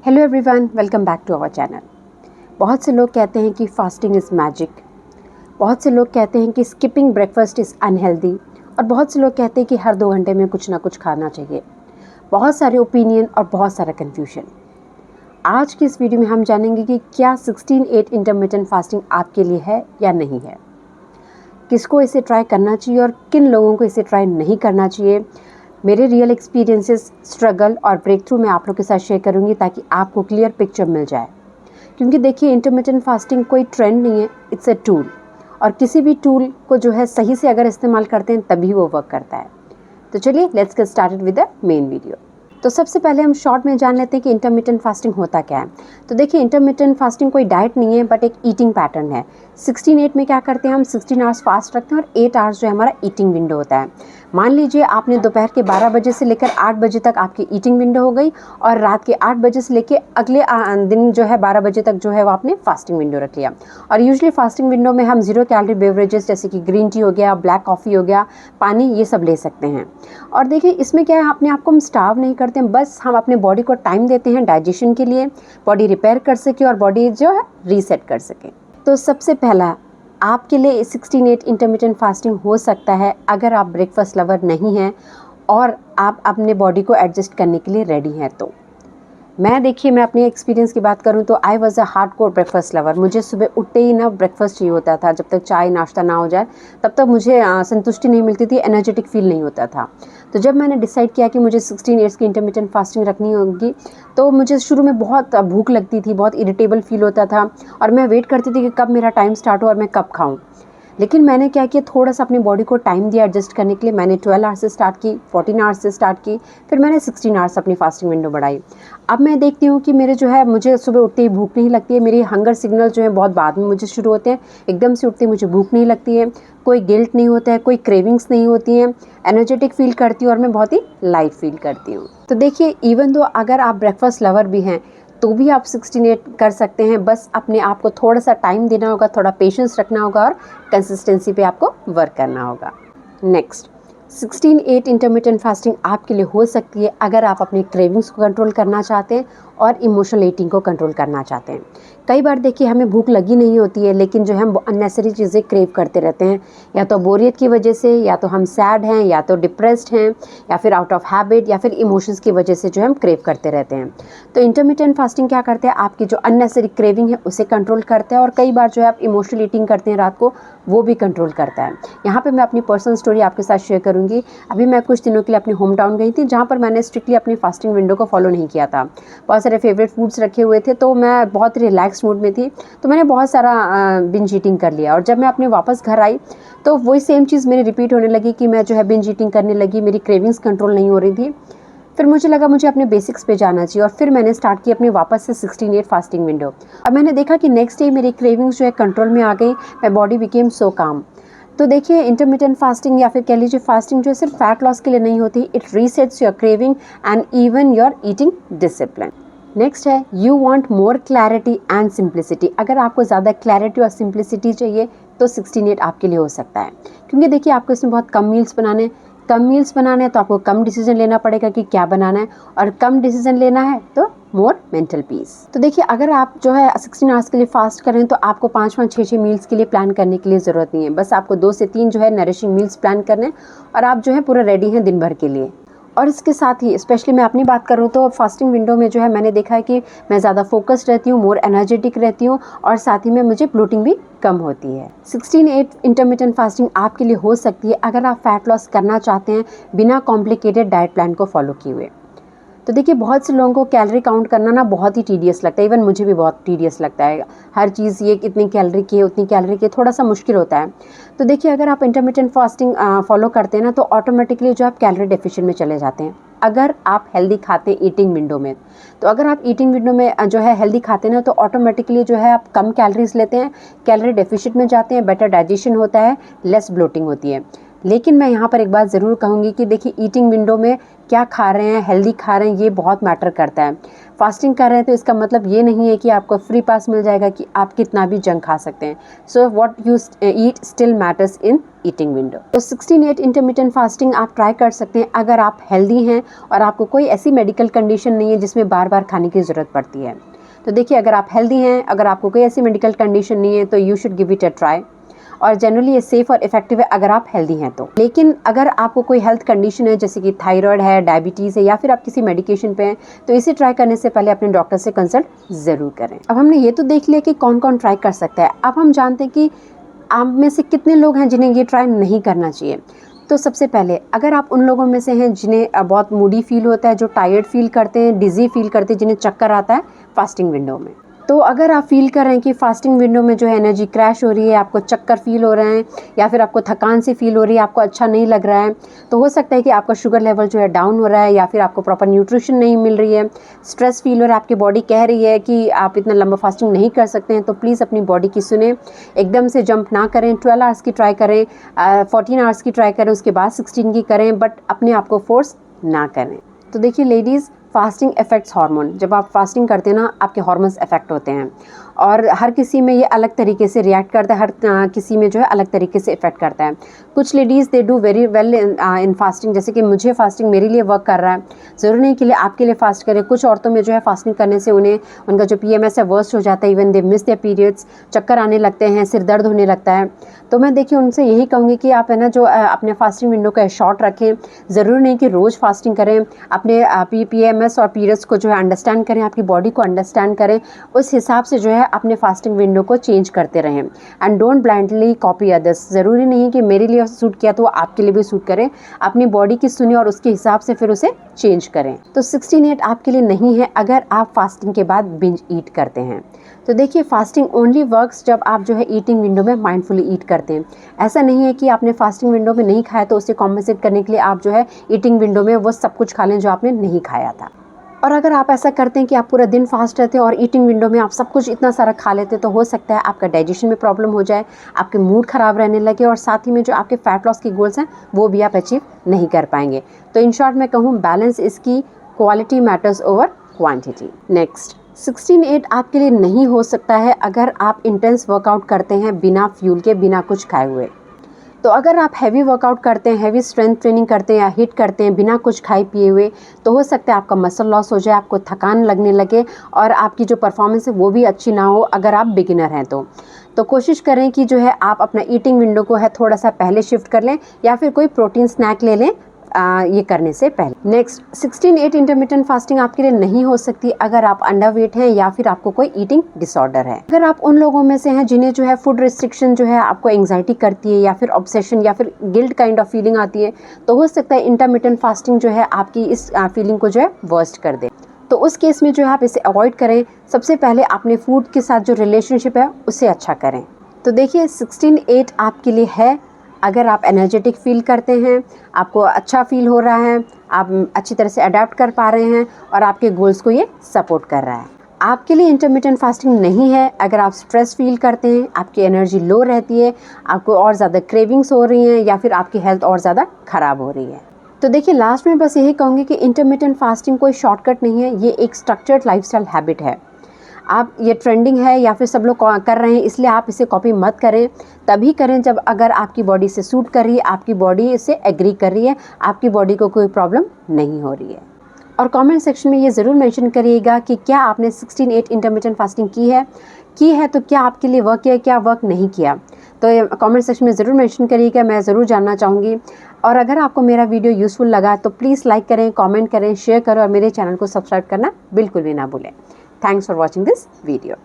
Hello everyone, welcome back to our channel. बहुत से लोग कहते हैं कि फास्टिंग इज़ मैजिक। बहुत से लोग कहते हैं कि स्किपिंग ब्रेकफास्ट इज़ अनहेल्दी। और बहुत से लोग कहते हैं कि हर 2 घंटे में कुछ ना कुछ खाना चाहिए। बहुत सारे ओपिनियन और बहुत सारा कन्फ्यूजन। आज की इस वीडियो में हम जानेंगे कि क्या 16/8 इंटरमिटेंट फास्टिंग आपके लिए है या नहीं है, किसको इसे ट्राई करना चाहिए और किन लोगों को इसे ट्राई नहीं करना चाहिए। मेरे रियल एक्सपीरियंसेस, स्ट्रगल और ब्रेक थ्रू मैं आप लोग के साथ शेयर करूंगी ताकि आपको क्लियर पिक्चर मिल जाए। क्योंकि देखिए, इंटरमिटेंट फास्टिंग कोई ट्रेंड नहीं है, इट्स अ टूल। और किसी भी टूल को जो है सही से अगर इस्तेमाल करते हैं तभी वो वर्क करता है। तो चलिए let's get started with the main video. तो सबसे पहले हम शॉर्ट में जान लेते हैं कि इंटरमिटेंट फास्टिंग होता क्या है। तो देखिए, इंटरमिटेंट फास्टिंग कोई डाइट नहीं है बट एक ईटिंग पैटर्न है। 16/8 में क्या करते हैं, हम 16 आवर्स फास्ट रखते हैं और 8 आवर्स जो है हमारा ईटिंग विंडो होता है। मान लीजिए आपने दोपहर के 12 बजे से लेकर 8 बजे तक आपकी ईटिंग विंडो हो गई और रात के 8 बजे से लेकर अगले दिन जो है 12 बजे तक जो है वो आपने फास्टिंग विंडो रख लिया। और यूजुअली फास्टिंग विंडो में हम 0 कैलोरी बेवरेजेस जैसे कि ग्रीन टी हो गया, ब्लैक कॉफ़ी हो गया, पानी, ये सब ले सकते हैं। और देखिए, इसमें क्या है, अपने आप को हम स्टार्व नहीं करते हैं, बस हम अपने बॉडी को टाइम देते हैं डाइजेशन के लिए, बॉडी रिपेयर कर सके और बॉडी जो है रीसेट कर सके। तो सबसे पहला आपके लिए 16/8 इंटरमिटेंट फास्टिंग हो सकता है अगर आप ब्रेकफास्ट लवर नहीं हैं और आप अपने बॉडी को एडजस्ट करने के लिए रेडी हैं। तो मैं अपने एक्सपीरियंस की बात करूं तो I was a hardcore breakfast lover. मुझे सुबह उठते ही ना ब्रेकफास्ट चाहिए होता था। जब तक चाय नाश्ता ना हो जाए तब तक मुझे संतुष्टि नहीं मिलती थी, एनर्जेटिक फील नहीं होता था। तो जब मैंने डिसाइड किया कि मुझे 16 ईयर्स की इंटरमिटेंट फास्टिंग रखनी होगी तो मुझे शुरू में बहुत भूख लगती थी, बहुत इरिटेबल फील होता था और मैं वेट करती थी कि कब मेरा टाइम स्टार्ट हो और मैं कब खाऊँ। लेकिन मैंने क्या किया, थोड़ा सा अपनी बॉडी को टाइम दिया एडजस्ट करने के लिए। मैंने 12 आवर्स से स्टार्ट की, 14 आवर्स से स्टार्ट की, फिर मैंने 16 आवर्स अपनी फास्टिंग विंडो बढ़ाई। अब मैं देखती हूँ कि मेरे जो है मुझे सुबह उठते ही भूख नहीं लगती है। मेरी हंगर सिग्नल जो है बहुत बाद में मुझे शुरू होते हैं। एकदम से उठते ही मुझे भूख नहीं लगती है, कोई गिल्ट नहीं होता है, कोई क्रेविंग्स नहीं होती हैं, एनर्जेटिक फील करती हूँ और मैं बहुत ही लाइट फील करती हूँ। तो देखिए, इवन दो अगर आप ब्रेकफास्ट लवर भी हैं तो भी आप 16/8 कर सकते हैं। बस अपने आप को थोड़ा सा टाइम देना होगा, थोड़ा पेशेंस रखना होगा और कंसिस्टेंसी पे आपको वर्क करना होगा। नेक्स्ट, 16/8 इंटरमिटेंट फास्टिंग आपके लिए हो सकती है अगर आप अपने क्रेविंग्स को कंट्रोल करना चाहते हैं और इमोशनल ईटिंग को कंट्रोल करना चाहते हैं। कई बार देखिए, हमें भूख लगी नहीं होती है लेकिन जो है हम अननेसेसरी चीज़ें क्रेव करते रहते हैं, या तो बोरियत की वजह से, या तो हम सैड हैं, या तो डिप्रेस्ड हैं, या फिर आउट ऑफ हैबिट, या फिर इमोशंस की वजह से जो हम क्रेव करते रहते हैं। तो इंटरमिटेंट फास्टिंग क्या करते हैं, आपकी जो अननेसेसरी क्रेविंग है उसे कंट्रोल करता है और कई बार जो है आप इमोशनल ईटिंग करते हैं रात को, वो भी कंट्रोल करता है। यहाँ पर मैं अपनी पर्सनल स्टोरी आपके साथ शेयर करूँगी। अभी मैं कुछ दिनों के लिए अपने होम टाउन गई थी जहाँ पर मैंने स्ट्रिक्टली अपनी फास्टिंग विंडो को फॉलो नहीं किया था। बहुत सारे फेवरेट फूड्स रखे हुए थे तो मैं बहुत रिलैक्स मूड में थी, तो मैंने बहुत सारा बिंज ईटिंग कर लिया। और जब मैं अपने वापस घर आई तो वही सेम चीज़ मेरी रिपीट होने लगी कि मैं जो है बिंज ईटिंग करने लगी, मेरी क्रेविंग्स कंट्रोल नहीं हो रही थी। फिर मुझे लगा मुझे अपने बेसिक्स पे जाना चाहिए और फिर मैंने स्टार्ट की अपनी वापस से 16/8 फास्टिंग विंडो। और मैंने देखा कि नेक्स्ट डे मेरी क्रेविंग्स जो है कंट्रोल में आ गई, माय बॉडी बिकेम सो काम। तो देखिए, इंटरमिटेंट फास्टिंग या फिर कह लीजिए फास्टिंग जो है सिर्फ फैट लॉस के लिए नहीं होती, it resets your craving and even your eating discipline. Next है, you want more clarity and simplicity. अगर आपको ज़्यादा क्लैरिटी और सिंप्लिसिटी चाहिए तो 16/8 आपके लिए हो सकता है। क्योंकि देखिए, आपको इसमें बहुत कम मील्स बनाने हैं तो आपको कम डिसीजन लेना पड़ेगा कि क्या बनाना है, और कम डिसीजन लेना है तो मोर मेंटल पीस। तो देखिए, अगर आप जो है 16 आवर्स के लिए फास्ट करें तो आपको 5-5, 6-6 मील्स के लिए प्लान करने के लिए ज़रूरत नहीं है। बस आपको 2 से 3 जो है नरिशिंग मील्स प्लान करने और आप जो है पूरा रेडी हैं दिन भर के लिए। और इसके साथ ही स्पेशली मैं अपनी बात करूँ तो फास्टिंग विंडो में जो है मैंने देखा है कि मैं ज़्यादा फोकस्ड रहती हूँ, मोर एनर्जेटिक रहती हूँ और साथ ही में मुझे ब्लोटिंग भी कम होती है। 16/8 इंटरमिटेंट फास्टिंग आपके लिए हो सकती है अगर आप फैट लॉस करना चाहते हैं बिना कॉम्प्लिकेटेड डाइट प्लान को फॉलो किए हुए। तो देखिए, बहुत से लोगों को कैलोरी काउंट करना ना बहुत ही टीडियस लगता है, इवन मुझे भी बहुत टीडियस लगता है। हर चीज़ ये कितनी कैलोरी की है, उतनी कैलोरी की, थोड़ा सा मुश्किल होता है। तो देखिए, अगर आप इंटरमिटेंट फास्टिंग फॉलो करते हैं ना तो ऑटोमेटिकली जो आप कैलोरी डेफिशिएंट में चले जाते हैं अगर आप हेल्दी खाते हैं ईटिंग विंडो में। तो अगर आप ईटिंग विंडो में जो है हेल्दी खाते हैं ना तो ऑटोमेटिकली जो है आप कम कैलोरीज लेते हैं, कैलोरी डेफिशिएंट में जाते हैं, बेटर डाइजेशन होता है, लेस ब्लोटिंग होती है। लेकिन मैं यहाँ पर एक बात ज़रूर कहूँगी कि देखिए ईटिंग विंडो में क्या खा रहे हैं, हेल्दी खा रहे हैं, ये बहुत मैटर करता है। फास्टिंग कर रहे हैं तो इसका मतलब ये नहीं है कि आपको फ्री पास मिल जाएगा कि आप कितना भी जंक खा सकते हैं। So what you eat still matters in eating window. तो 16/8 इंटरमिटेंट फास्टिंग आप ट्राई कर सकते हैं अगर आप हेल्दी हैं और आपको कोई ऐसी मेडिकल कंडीशन नहीं है जिसमें बार बार खाने की ज़रूरत पड़ती है। तो देखिए अगर आप हेल्दी हैं, अगर आपको कोई ऐसी मेडिकल कंडीशन नहीं है तो you should give it a try. और जनरली ये सेफ़ और इफेक्टिव है अगर आप हेल्दी हैं तो। लेकिन अगर आपको कोई हेल्थ कंडीशन है जैसे कि थायराइड है, डायबिटीज़ है या फिर आप किसी मेडिकेशन पे हैं तो इसे ट्राई करने से पहले अपने डॉक्टर से कंसल्ट ज़रूर करें। अब हमने ये तो देख लिया कि कौन कौन ट्राई कर सकता है। अब हम जानते हैं कि आप में से कितने लोग हैं जिन्हें ये ट्राई नहीं करना चाहिए। तो सबसे पहले अगर आप उन लोगों में से हैं जिन्हें बहुत मूडी फील होता है, जो टायर्ड फील करते हैं, डिज़ी फील करते हैं, जिन्हें चक्कर आता है फास्टिंग विंडो में, तो अगर आप फील कर रहे हैं कि फास्टिंग विंडो में जो है एनर्जी क्रैश हो रही है, आपको चक्कर फील हो रहे हैं या फिर आपको थकान सी फील हो रही है, आपको अच्छा नहीं लग रहा है, तो हो सकता है कि आपका शुगर लेवल जो है डाउन हो रहा है या फिर आपको प्रॉपर न्यूट्रिशन नहीं मिल रही है, स्ट्रेस फील हो रहा है, आपकी बॉडी कह रही है कि आप इतना लंबा फास्टिंग नहीं कर सकते हैं, तो प्लीज़ अपनी बॉडी की सुने, एकदम से जंप ना करें। 12 आवर्स की ट्राई करें, 14 आवर्स की ट्राई करें, उसके बाद 16 की करें, बट अपने आप को फोर्स ना करें। तो देखिए लेडीज़, फास्टिंग इफेक्ट्स हार्मोन। जब आप फास्टिंग करते हैं ना, आपके हार्मोन्स इफेक्ट होते हैं और हर किसी में ये अलग तरीके से रिएक्ट करता है, हर किसी में जो है अलग तरीके से इफेक्ट करता है। कुछ ladies they do very well in fasting, जैसे कि मुझे फास्टिंग मेरे लिए वर्क कर रहा है, ज़रूरी नहीं कि आपके लिए फास्ट करें। कुछ औरतों में जो है फास्टिंग करने से उन्हें उनका जो PMS है वर्स्ट हो जाता है, even they miss there periods, चक्कर आने लगते हैं, सिर दर्द होने लगता है। तो मैं देखिए उनसे यही कहूँगी कि आप है ना जो अपने फास्टिंग विंडो का शॉर्ट रखें। ज़रूरी नहीं कि रोज़ फास्टिंग करें, अपने PMS और पीरियड्स को जो है अंडरस्टैंड करें, आपकी बॉडी को अंडरस्टैंड करें, उस हिसाब से जो है अपने फास्टिंग विंडो को चेंज करते रहें। And don't blindly copy others. ज़रूरी नहीं है कि मेरे लिए सूट किया तो वो आपके लिए भी सूट करें। अपनी बॉडी की सुनिए और उसके हिसाब से फिर उसे चेंज करें। तो 16/8 आपके लिए नहीं है अगर आप फास्टिंग के बाद बिंज ईट करते हैं। तो देखिए फास्टिंग ओनली वर्क्स जब आप जो है ईटिंग विंडो में माइंडफुली ईट करते हैं। ऐसा नहीं है कि आपने फास्टिंग विंडो में नहीं खाया तो उसे कॉम्पेंसेट करने के लिए आप जो है ईटिंग विंडो में वो सब कुछ खा लें जो आपने नहीं खाया था। और अगर आप ऐसा करते हैं कि आप पूरा दिन फास्ट रहते हैं और ईटिंग विंडो में आप सब कुछ इतना सारा खा लेते हैं, तो हो सकता है आपका डाइजेशन में प्रॉब्लम हो जाए, आपके मूड ख़राब रहने लगे और साथ ही में जो आपके फैट लॉस के गोल्स हैं वो भी आप अचीव नहीं कर पाएंगे। तो इन शॉर्ट मैं कहूँ बैलेंस इसकी, quality matters over quantity. Next 16/8 आपके लिए नहीं हो सकता है अगर आप इंटेंस वर्कआउट करते हैं बिना फ्यूल के, बिना कुछ खाए हुए। तो अगर आप हैवी वर्कआउट करते हैं, हैवी स्ट्रेंथ ट्रेनिंग करते हैं या हिट करते हैं बिना कुछ खाए पिए हुए, तो हो सकता है आपका मसल लॉस हो जाए, आपको थकान लगने लगे और आपकी जो परफॉर्मेंस है वो भी अच्छी ना हो अगर आप बिगिनर हैं तो कोशिश करें कि जो है आप अपना ईटिंग विंडो को है थोड़ा सा पहले शिफ्ट कर लें या फिर कोई प्रोटीन स्नैक ले लें ये करने से पहले। नेक्स्ट 16/8 इंटरमिटेंट फास्टिंग आपके लिए नहीं हो सकती अगर आप अंडरवेट हैं या फिर आपको कोई ईटिंग डिसऑर्डर है। अगर आप उन लोगों में से हैं जिन्हें जो है फूड रिस्ट्रिक्शन जो है आपको एंग्जाइटी करती है या फिर ऑब्सेशन या फिर गिल्ट काइंड ऑफ फीलिंग आती है, तो हो सकता है इंटरमिटेंट फास्टिंग जो है आपकी इस फीलिंग को जो है वर्स्ट कर दे। तो उस केस में जो है आप इसे अवॉइड करें। सबसे पहले अपने फूड के साथ जो रिलेशनशिप है उसे अच्छा करें। तो देखिए 16/8 आपके लिए है अगर आप एनर्जेटिक फील करते हैं, आपको अच्छा फील हो रहा है, आप अच्छी तरह से अडेप्ट कर पा रहे हैं और आपके गोल्स को ये सपोर्ट कर रहा है। आपके लिए इंटरमिटेंट फास्टिंग नहीं है अगर आप स्ट्रेस फील करते हैं, आपकी एनर्जी लो रहती है, आपको और ज़्यादा क्रेविंग्स हो रही हैं या फिर आपकी हेल्थ और ज़्यादा ख़राब हो रही है। तो देखिए लास्ट में बस यही कहूँगी कि इंटरमिटेंट फास्टिंग कोई शॉर्टकट नहीं है, ये एक स्ट्रक्चर्ड लाइफस्टाइल हैबिट है। आप ये ट्रेंडिंग है या फिर सब लोग कर रहे हैं इसलिए आप इसे कॉपी मत करें। तभी करें जब अगर आपकी बॉडी से सूट कर रही है, आपकी बॉडी इसे एग्री कर रही है, आपकी बॉडी को कोई प्रॉब्लम नहीं हो रही है। और कमेंट सेक्शन में ये ज़रूर मेंशन करिएगा कि क्या आपने 16/8 इंटरमिटेंट फास्टिंग की है तो क्या आपके लिए वर्क किया, क्या वर्क नहीं किया। तो कमेंट सेक्शन में ज़रूर मेंशन करिएगा, मैं ज़रूर जानना चाहूँगी। और अगर आपको मेरा वीडियो यूज़फुल लगा तो प्लीज़ लाइक करें, कमेंट करें, शेयर करें और मेरे चैनल को सब्सक्राइब करना बिल्कुल भी ना भूलें। Thanks for watching this video.